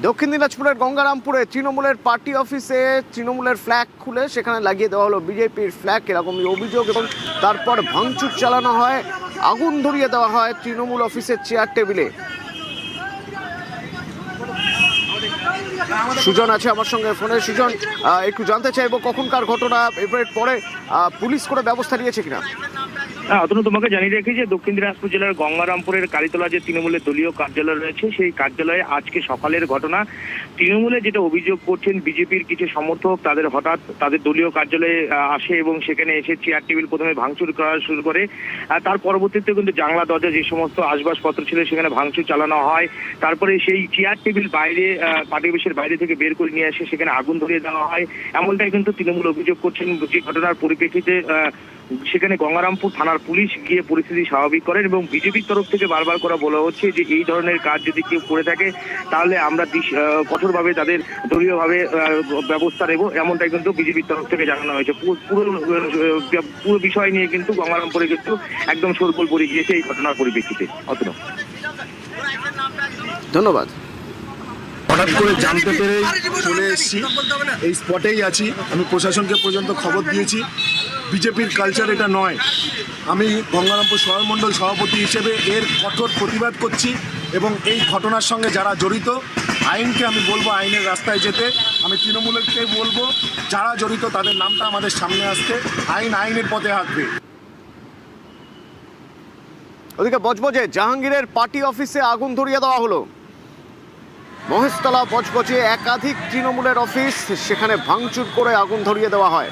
দক্ষিণ দিনাজপুরের গঙ্গারামপুরে তৃণমূলের পার্টি অফিসে তৃণমূলের ফ্ল্যাগ খুলে সেখানে লাগিয়ে দেওয়া হলো বিজেপির ফ্ল্যাগ, এরকমই অভিযোগ। এবং তারপর ভাঙচুর চালানো হয়, আগুন ধরিয়ে দেওয়া হয় তৃণমূল অফিসের চেয়ার টেবিলে। সুজন আছে আমার সঙ্গে ফোনে। সুজন, একটু জানতে চাইবো কখনকার ঘটনা, এবারে পরে পুলিশ করে ব্যবস্থা নিয়েছে কিনা? হ্যাঁ, অতনু, তোমাকে জানিয়ে রাখি যে দক্ষিণ দিনাজপুর জেলার গঙ্গারামপুরের কালীতলা যে তৃণমূলের দলীয় কার্যালয় রয়েছে, সেই কার্যালয়ে আজকে সকালের ঘটনা। তৃণমূলে যেটা অভিযোগ করছেন, বিজেপির কিছু সমর্থক তাদের হঠাৎ তাদের দলীয় কার্যালয়ে আসে এবং সেখানে এসে চেয়ার টেবিল প্রথমে ভাঙচুর করা শুরু করে। তার পরবর্তীতে কিন্তু জানলা দরজা যে সমস্ত আসবাবপত্র ছিল সেখানে ভাঙচুর চালানো হয়। তারপরে সেই চেয়ার টেবিল বাইরে পার্টি অফিসের বাইরে থেকে বের করে নিয়ে আসে সেখানে আগুন ধরিয়ে দেওয়া হয়, এমনটাই কিন্তু তৃণমূল অভিযোগ করছেন। যে ঘটনার পরিপ্রেক্ষিতে সেখানে গঙ্গারামপুর থানার পুলিশ গিয়ে পরিস্থিতি স্বাভাবিক করেন এবং বিজেপির তরফ থেকে বারবার করে বলা হচ্ছে যে এই ধরনের কাজ যদি কেউ করে থাকে তাহলে আমরা কঠোরভাবে তাদের দলীয়ভাবে ব্যবস্থা নেব, এমনটাই কিন্তু বিজেপির তরফ থেকে জানানো হয়েছে। পুরো বিষয় নিয়ে কিন্তু গঙ্গারামপুরে কিন্তু একদম শোরগোল পড়ে গিয়েছে এই ঘটনার পরিপ্রেক্ষিতে। অতনু, ধন্যবাদ। হঠাৎ করে জানতে পেরে চলে এসেছি, এই স্পটেই আছি। আমি প্রশাসনকে পর্যন্ত খবর দিয়েছি। বিজেপির কালচার এটা নয়। আমি গঙ্গারামপুর শহর মণ্ডল সভাপতি হিসেবে এর কঠোর প্রতিবাদ করছি এবং এই ঘটনার সঙ্গে যারা জড়িত আইনকে আমি বলবো আইনের রাস্তায় যেতে। আমি তৃণমূলকে বলবো যারা জড়িত তাদের নামটা আমাদের সামনে আসতে, আইন আইনের পথে হাঁটবে। ওদিকে বজবজে জাহাঙ্গীরের পার্টি অফিসে আগুন ধরিয়ে দেওয়া হলো। মহেশতলা বজবজে একাধিক তৃণমূলের অফিস, সেখানে ভাঙচুর করে আগুন ধরিয়ে দেওয়া হয়।